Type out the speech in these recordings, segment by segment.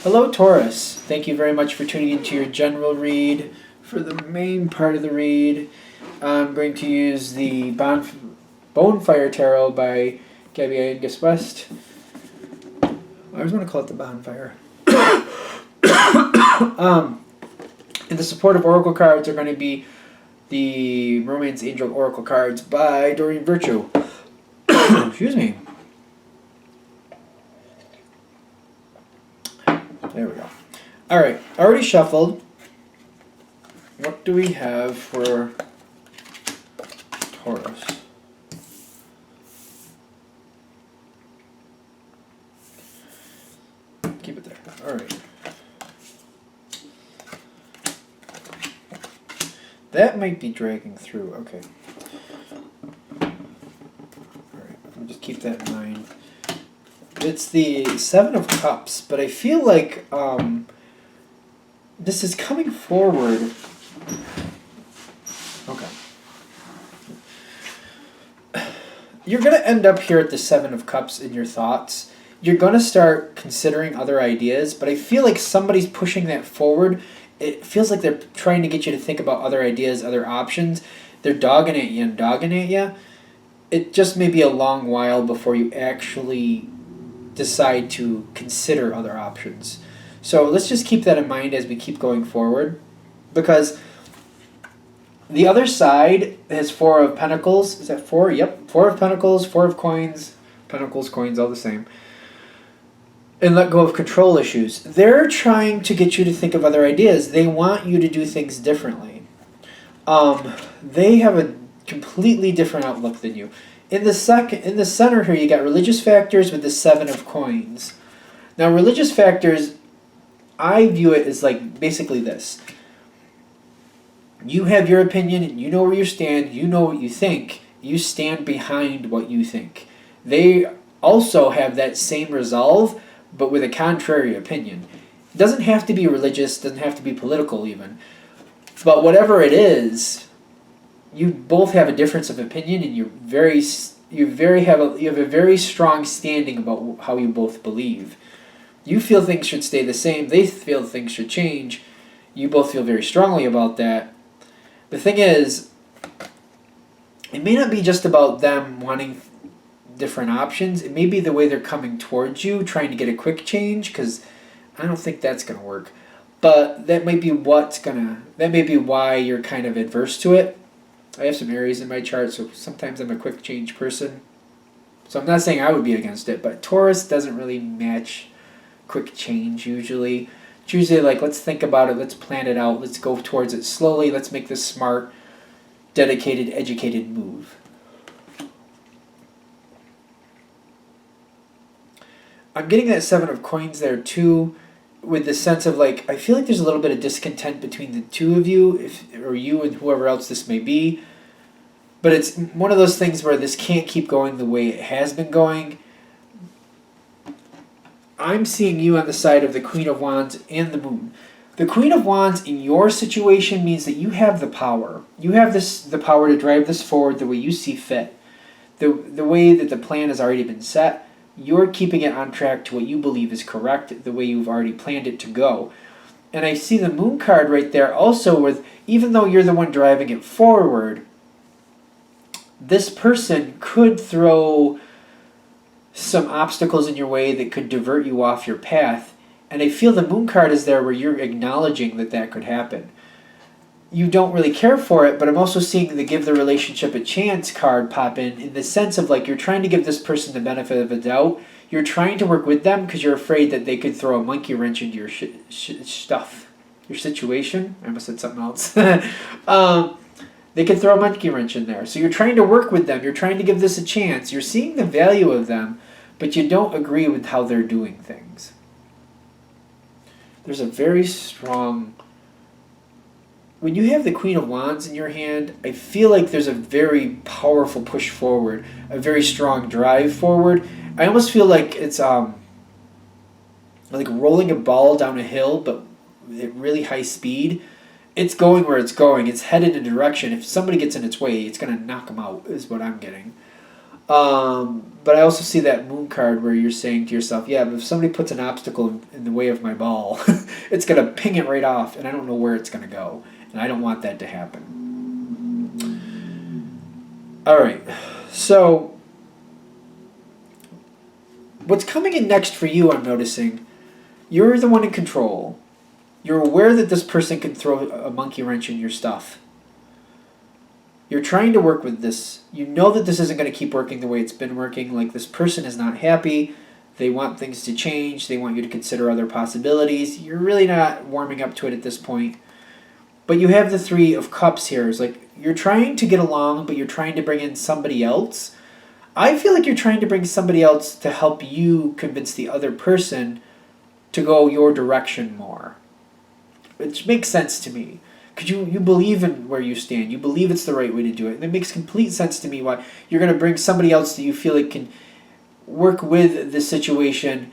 Hello, Taurus. Thank you very much for tuning into your general read. For the main part of the read, I'm going to use the Bonfire Tarot by Gabby Angus West. I always want to call it the Bonfire. And the supportive oracle cards are going to be the Romance Angel Oracle cards by Doreen Virtue. Excuse me. There we go. Alright, already shuffled. What do we have for Taurus? Keep it there. Alright. That might be dragging through. Okay. Alright, I'll just keep that in mind. It's the Seven of Cups, but I feel like this is coming forward. Okay. You're going to end up here at the Seven of Cups in your thoughts. You're going to start considering other ideas, but I feel like somebody's pushing that forward. It feels like they're trying to get you to think about other ideas, other options. They're dogging at you and dogging at you. It just may be a long while before you actually decide to consider other options. So let's just keep that in mind as we keep going forward, because the other side has Four of Pentacles. Is that four? Yep. Four of Pentacles, Four of Coins, Pentacles, Coins, all the same. And let go of control issues. They're trying to get you to think of other ideas. They want you to do things differently. They have a completely different outlook than you. In the center here, you got religious factors with the Seven of Coins. Now, religious factors, I view it as like basically this. You have your opinion, and you know where you stand, you know what you think, you stand behind what you think. They also have that same resolve, but with a contrary opinion. It doesn't have to be religious, doesn't have to be political even. But whatever it is, you both have a difference of opinion, and you have a very strong standing about how you both believe. You feel things should stay the same. They feel things should change. You both feel very strongly about that. The thing is, it may not be just about them wanting different options. It may be the way they're coming towards you, trying to get a quick change, because I don't think that's going to work. But that might be that may be why you're kind of adverse to it. I have some Aries in my chart, so sometimes I'm a quick change person. So I'm not saying I would be against it, but Taurus doesn't really match quick change usually. It's usually like, let's think about it, let's plan it out, let's go towards it slowly, let's make this smart, dedicated, educated move. I'm getting that Seven of Coins there too, with the sense of like, I feel like there's a little bit of discontent between the two of you, or you and whoever else this may be. But it's one of those things where this can't keep going the way it has been going. I'm seeing you on the side of the Queen of Wands and the Moon. The Queen of Wands in your situation means that you have the power. You have the power to drive this forward the way you see fit. The way that the plan has already been set. You're keeping it on track to what you believe is correct, the way you've already planned it to go. And I see the Moon card right there also with, even though you're the one driving it forward, this person could throw some obstacles in your way that could divert you off your path. And I feel the Moon card is there where you're acknowledging that that could happen. You don't really care for it, but I'm also seeing the give the relationship a chance card pop in the sense of like you're trying to give this person the benefit of a doubt. You're trying to work with them because you're afraid that they could throw a monkey wrench into your stuff, your situation. I almost said something else. They could throw a monkey wrench in there. So you're trying to work with them. You're trying to give this a chance. You're seeing the value of them, but you don't agree with how they're doing things. There's a very strong... When you have the Queen of Wands in your hand, I feel like there's a very powerful push forward, a very strong drive forward. I almost feel like it's like rolling a ball down a hill, but at really high speed. It's going where it's going. It's headed in a direction. If somebody gets in its way, it's going to knock them out, is what I'm getting. But I also see that moon card where you're saying to yourself, yeah, but if somebody puts an obstacle in the way of my ball, it's going to ping it right off, and I don't know where it's going to go. And I don't want that to happen. All right. So, what's coming in next for you, I'm noticing, you're the one in control. You're aware that this person can throw a monkey wrench in your stuff. You're trying to work with this. You know that this isn't going to keep working the way it's been working. Like, this person is not happy. They want things to change. They want you to consider other possibilities. You're really not warming up to it at this point. But you have the Three of Cups here. It's like you're trying to get along, but you're trying to bring in somebody else. I feel like you're trying to bring somebody else to help you convince the other person to go your direction more. Which makes sense to me. Because you believe in where you stand. You believe it's the right way to do it. And it makes complete sense to me why you're going to bring somebody else that you feel like can work with the situation,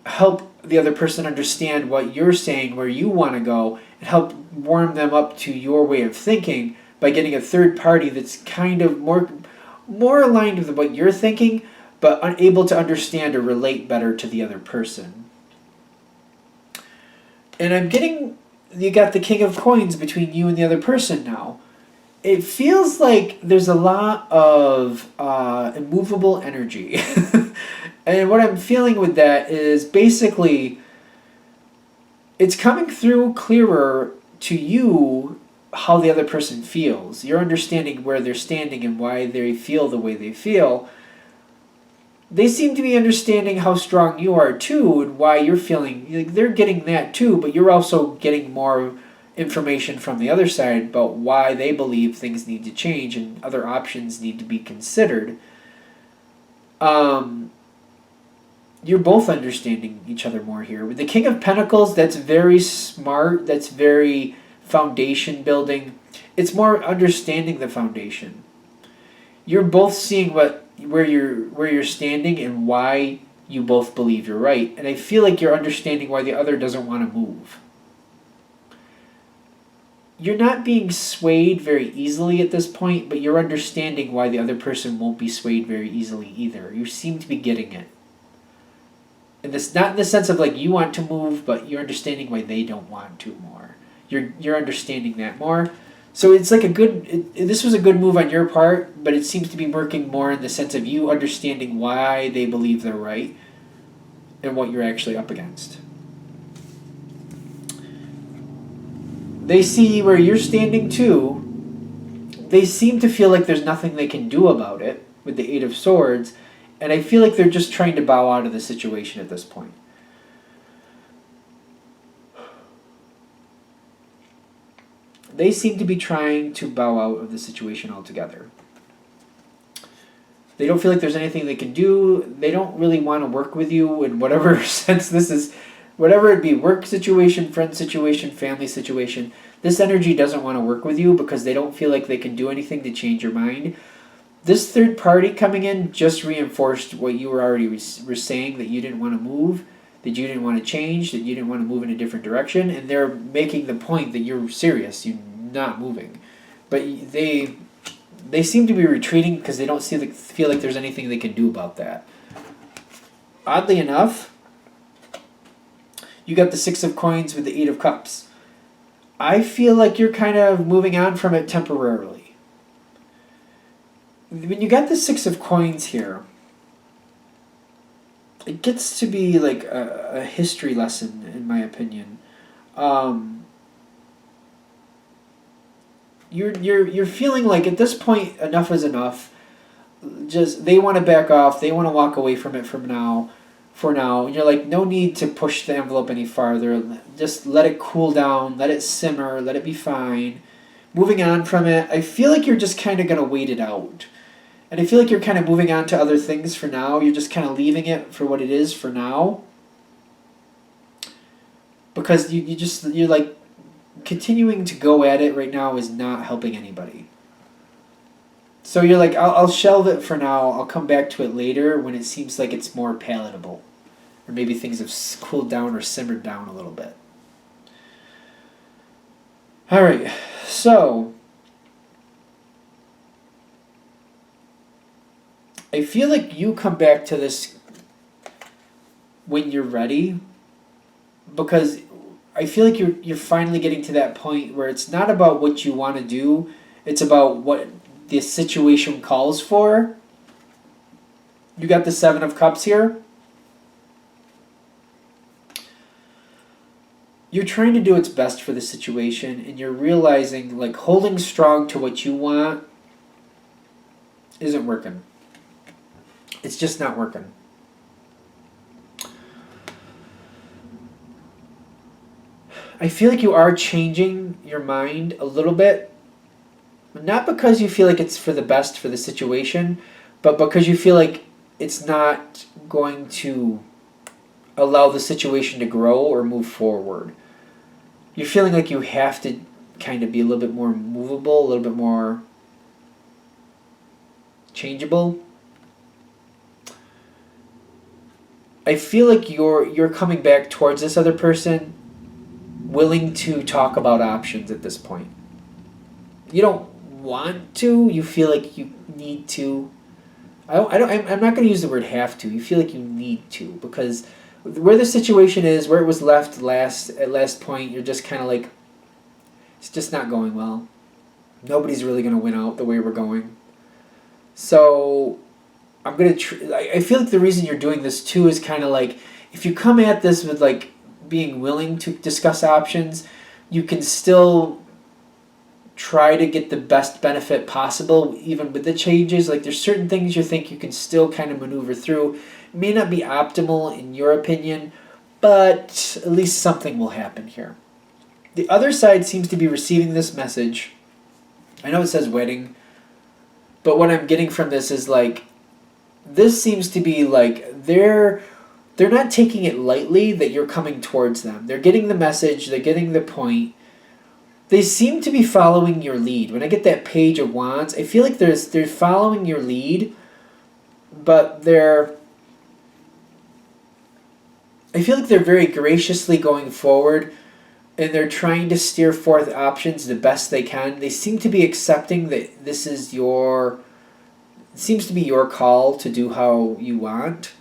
help the other person understand what you're saying, where you want to go, and help warm them up to your way of thinking by getting a third party that's kind of more aligned with what you're thinking, but unable to understand or relate better to the other person. And I'm getting... You got the King of Coins between you and the other person now. It feels like there's a lot of immovable energy. And what I'm feeling with that is basically it's coming through clearer to you how the other person feels. You're understanding where they're standing and why they feel the way they feel. They seem to be understanding how strong you are too and why you're feeling like they're getting that too, but you're also getting more information from the other side about why they believe things need to change and other options need to be considered. You're both understanding each other more here. With the King of Pentacles, that's very smart, that's very foundation building. It's more understanding the foundation. You're both seeing where you're standing and why you both believe you're right. And I feel like you're understanding why the other doesn't want to move. You're not being swayed very easily at this point, but you're understanding why the other person won't be swayed very easily either. You seem to be getting it. And this not in the sense of like you want to move, but you're understanding why they don't want to more. You're understanding that more. So it's like this was a good move on your part, but it seems to be working more in the sense of you understanding why they believe they're right and what you're actually up against. They see where you're standing too. They seem to feel like there's nothing they can do about it with the Eight of Swords, and I feel like they're just trying to bow out of the situation at this point. They seem to be trying to bow out of the situation altogether. They don't feel like there's anything they can do. They don't really want to work with you in whatever sense this is. Whatever it be, work situation, friend situation, family situation, this energy doesn't want to work with you because they don't feel like they can do anything to change your mind. This third party coming in just reinforced what you were already were saying, that you didn't want to move, that you didn't want to change, that you didn't want to move in a different direction, and they're making the point that you're serious, you're not moving. But they seem to be retreating because they don't feel like there's anything they can do about that. Oddly enough, you got the Six of Coins with the Eight of Cups. I feel like you're kind of moving on from it temporarily. When you got the Six of Coins here, it gets to be like a history lesson, in my opinion. You're feeling like at this point enough is enough. Just they want to back off. They want to walk away from it for now. And you're like, no need to push the envelope any farther. Just let it cool down. Let it simmer. Let it be fine. Moving on from it. I feel like you're just kind of gonna wait it out. And I feel like you're kind of moving on to other things for now. You're just kind of leaving it for what it is for now. Because you're like, continuing to go at it right now is not helping anybody. So you're like, I'll shelve it for now. I'll come back to it later when it seems like it's more palatable. Or maybe things have cooled down or simmered down a little bit. Alright, so I feel like you come back to this when you're ready, because I feel like you're finally getting to that point where it's not about what you want to do, it's about what the situation calls for. You got the Seven of Cups here. You're trying to do what's best for the situation, and you're realizing like holding strong to what you want isn't working. It's just not working. I feel like you are changing your mind a little bit, not because you feel like it's for the best for the situation, but because you feel like it's not going to allow the situation to grow or move forward. You're feeling like you have to kind of be a little bit more movable, a little bit more changeable. I feel like you're coming back towards this other person willing to talk about options at this point. You don't want to, you feel like you need to. I'm not going to use the word have to. You feel like you need to, because where the situation is, where it was left at last point, you're just kind of like, it's just not going well. Nobody's really going to win out the way we're going. So I'm going to I feel like the reason you're doing this too is kind of like, if you come at this with like being willing to discuss options, you can still try to get the best benefit possible even with the changes. Like there's certain things you think you can still kind of maneuver through. It may not be optimal in your opinion, but at least something will happen here. The other side seems to be receiving this message. I know it says wedding, but what I'm getting from this is like, this seems to be like they're not taking it lightly that you're coming towards them. They're getting the message, they're getting the point. They seem to be following your lead. When I get that Page of Wands, I feel like they're following your lead, but I feel like they're very graciously going forward, and they're trying to steer forth options the best they can. They seem to be accepting that this is it seems to be your call to do how you want.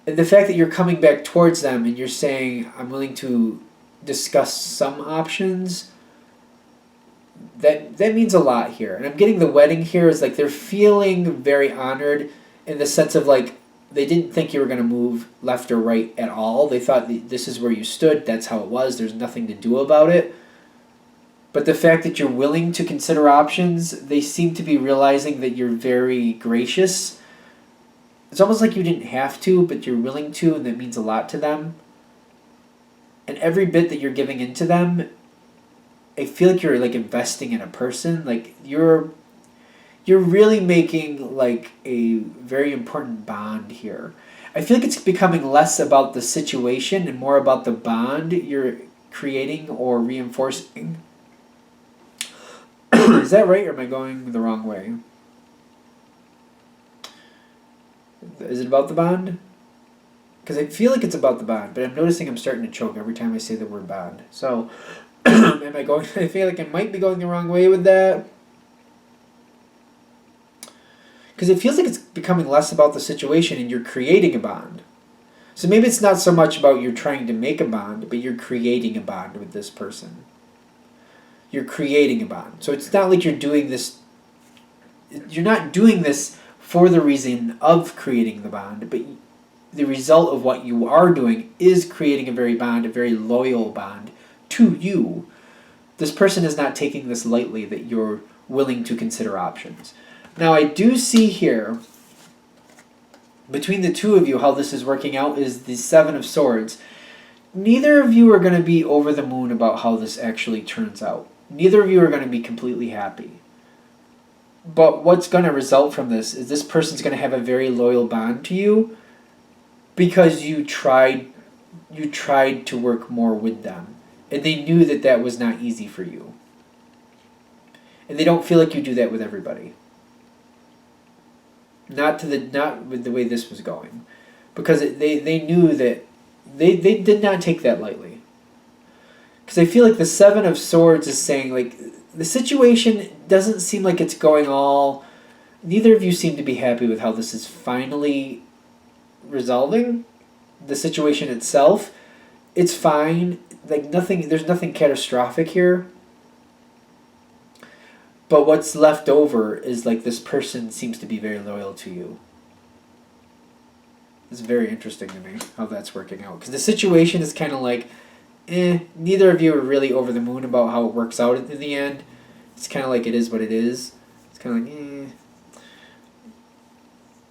And the fact that you're coming back towards them and you're saying, I'm willing to discuss some options, that means a lot here. And I'm getting the wedding here is like they're feeling very honored in the sense of like, they didn't think you were going to move left or right at all. They thought this is where you stood. That's how it was. There's nothing to do about it. But the fact that you're willing to consider options, they seem to be realizing that you're very gracious. It's almost like you didn't have to, but you're willing to, and that means a lot to them. And every bit that you're giving into them, I feel like you're like investing in a person. Like you're really making like a very important bond here. I feel like it's becoming less about the situation and more about the bond you're creating or reinforcing. Is that right, or am I going the wrong way? Is it about the bond? Because I feel like it's about the bond, but I'm noticing I'm starting to choke every time I say the word bond. So, I feel like I might be going the wrong way with that. Because it feels like it's becoming less about the situation and you're creating a bond. So maybe it's not so much about you're trying to make a bond, but you're creating a bond with this person. You're creating a bond. So it's not like you're doing this, you're not doing this for the reason of creating the bond, but the result of what you are doing is creating a very loyal bond to you. This person is not taking this lightly that you're willing to consider options. Now I do see here, between the two of you, how this is working out is the Seven of Swords. Neither of you are going to be over the moon about how this actually turns out. Neither of you are going to be completely happy. But what's going to result from this is this person's going to have a very loyal bond to you because you tried to work more with them. And they knew that that was not easy for you. And they don't feel like you do that with everybody. Not with the way this was going. Because they knew that they did not take that lightly. Because I feel like the Seven of Swords is saying, like, the situation doesn't seem like it's going all neither of you seem to be happy with how this is finally resolving. The situation itself, it's fine. Like nothing, there's nothing catastrophic here. But what's left over is like this person seems to be very loyal to you. It's very interesting to me how that's working out. Because the situation is kind of like, neither of you are really over the moon about how it works out in the end. It's kind of like it is what it is. It's kind of like,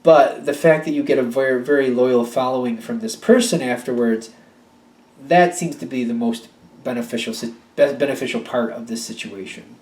But the fact that you get a very, very loyal following from this person afterwards, that seems to be the most beneficial part of this situation.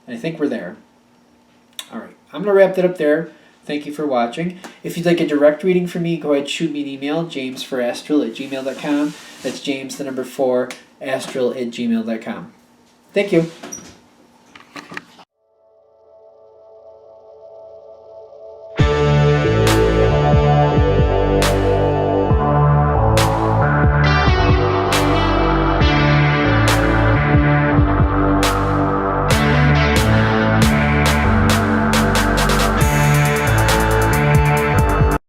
And I think we're there. All right, I'm going to wrap that up there. Thank you for watching. If you'd like a direct reading from me, go ahead, shoot me an email, jamesforastral@gmail.com. That's James, the number 4, astral@gmail.com. Thank you.